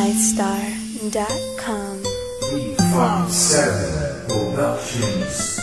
istar.com. 357 Productions.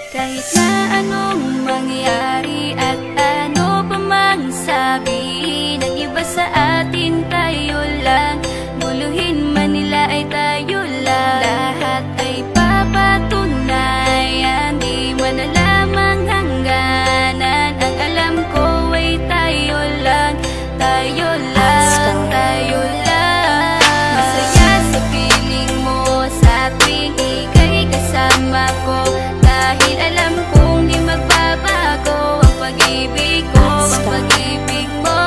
Kahit na anong mangyari at ano pa mang sabi ng iba sa atin, tayo lang. Guluhin man nila ay tayo lang. Lahat ay papatunayan, di man alamang hangganan. Ang alam ko ay tayo lang, tayo lang, tayo lang. Masaya sa piling mo sa tuwing ika'y kasama ko, dahil alam kong di magbabago ang pag-ibig ko, ang pag-ibig mo.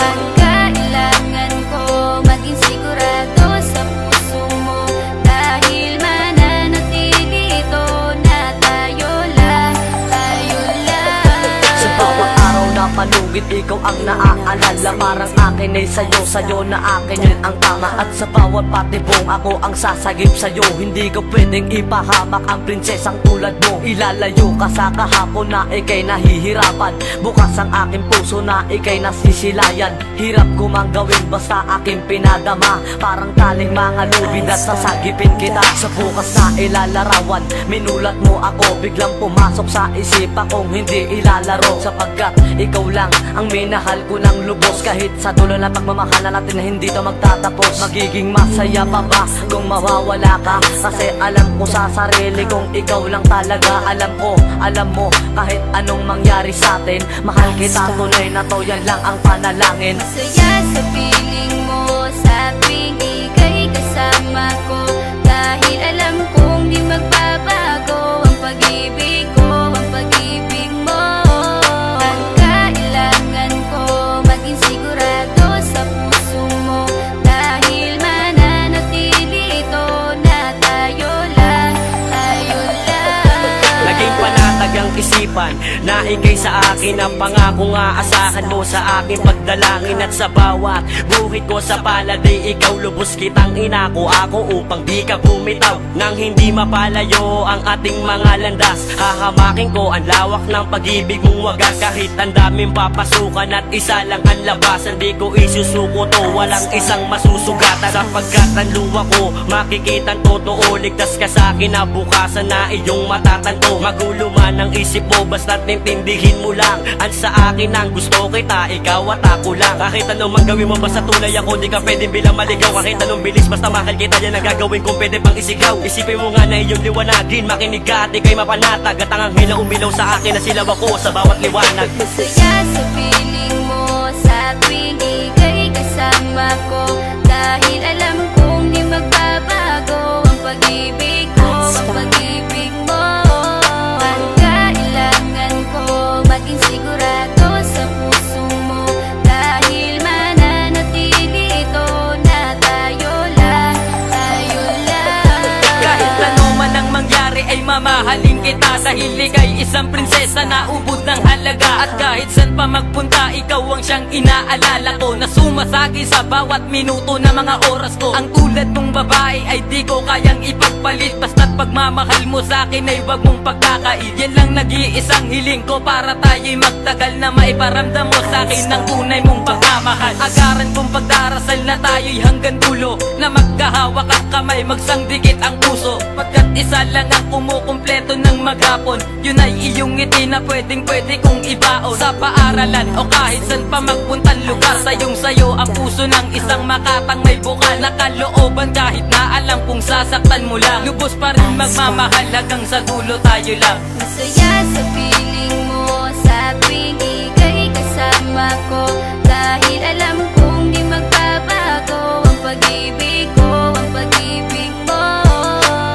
Ang kailangan ko maging sigurado sa puso mo, dahil mananatili ito na tayo lang, tayo lang. Sa bawat araw na palugit, ikaw ang naaalala. Parang akin ay sa'yo, sa'yo na akin yun ang tama. At sa bawat patibong ako ang sasagip sa'yo. Hindi ko pwedeng ipahamak ang prinsesang tulad mo. Ilalayo ka sa kahapon na ikay nahihirapan. Bukas ang aking puso na ikay nasisilayan. Hirap ko mang gawin basta aking pinadama. Parang taling mga lubid at sasagipin kita. Sa bukas na ilalarawan, minulat mo ako. Biglang pumasok sa isipa kong hindi ilalaro. Sapagkat ikaw lang ang minahal ko ng lubos. Kahit sa dulo na pagmamahal na natin na hindi ito magtatapos. Magiging masaya pa ba kung mawawala ka? Kasi alam ko sa sarili kong ikaw lang talaga. Alam ko, alam mo, kahit anong mangyari sa atin, mahal kita tunay na to, yan lang ang panalangin. Masaya sa piling mo sa tuwing ika'y kasama ko, dahil alam kong di magbabago ang pag-ibig ko, ang pag-ibig mo. Ang kailangan ko maging sigurado sa puso mo, dahil mananatili ito na tayo lang, tayo lang. Naging panatag ang isipan na ikay sa akin ang pangako nga asahan mo sa aking pagdalangin. At sa bawat buhit ko sa palad ay ikaw lubos kitang inako ako upang di ka bumitaw nang hindi mapalayo ang ating mga landas. Hahamakin ko ang lawak ng pag-ibig mong wagas. Kahit ang daming papasukan at isa lang ang labasan, di ko isusuko to, walang isang masusugatan. Sapagkat ang luwa ko makikitang totoo, ligtas ka sa akin na bukasan na iyong matatanto. Magulo man ang isip mo, basta't intindihin mo lang ang sa akin ang gusto kita, ikaw at ako lang. Kahit anong mang gawin mo basta tunay ako, di ka pwedeng bilang maligaw. Kahit anong bilis basta mahal kita, yan ang gagawin kung pwede pang isigaw. Isipin mo nga na iyong liwanagin, makinig ka at ikay mapanatag. At ang anghel na umilaw sa akin na silaw ako sa bawat liwanag. Masaya sa piling mo sa tuwing ika'y kasama ko, dahil alam kong di magbabago ang pag-ibig ko, ang pag-ibig mo. Ang kailangan ko maging sigurado sa puso mo, dahil mananatili ito na tayo lang, tayo lang. Kahit ano man ang mangyari ay mamahalin kita, dahil ika'y isang prinsesa na ubod ng halaga. At kahit saan pa magpunta, ikaw ang siyang inaalala ko, na sumasagi sa bawat minuto na mga oras ko. Ang tulad mong babae ay di ko kayang ipagpalit, basta't pagmamahal mo sa akin ay wag mong pagkakait. Yan lang nag-iisang hiling ko para tayo'y magtagal, na maiparamdam mo sa akin ng tunay mong pagmamahal. Agaran kong pagdarasal na tayo'y hanggang dulo, na magkahawak ang kamay, magsangdikit ang puso. Pagkat isa lang ang kumukumpleto ng maghapon, yun ay iyong ngiti na pwedeng pwede kong ibaon. Sa paaralan o kahit saan pa magpuntang lugar, sayong sayo ang puso ng isang makatang may bukal na kalooban. Kahit na alam kung sasaktan mo lang, lubos pa rin magmamahal hanggang sa dulo tayo lang. Masaya sa piling mo sa tuwing ika'y kasama ko, dahil alam kong di magbabago ang pag-ibig ko, ang pag-ibig mo.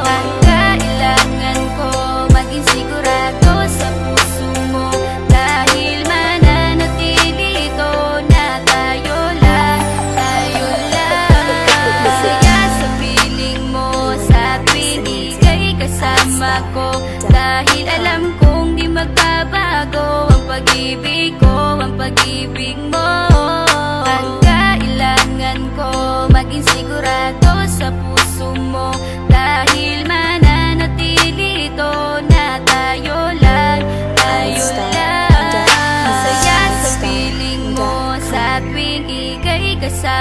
Ang kailangan ko maging sigurado sa puso mo, dahil mananatili ito na tayo lang, tayo lang. Masaya sa piling mo sa tuwing ika'y kasama ko, dahil alam kong di magbabago ang pag-ibig ko, ang pag-ibig mo. Ang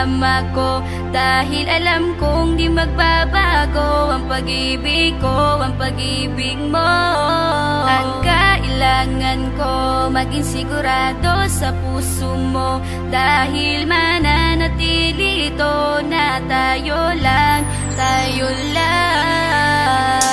kasama ko, dahil alam kong di magbabago ang pag-ibig ko, ang pag-ibig mo. Ang kailangan ko, maging sigurado sa puso mo, dahil mananatili ito na tayo lang, tayo lang.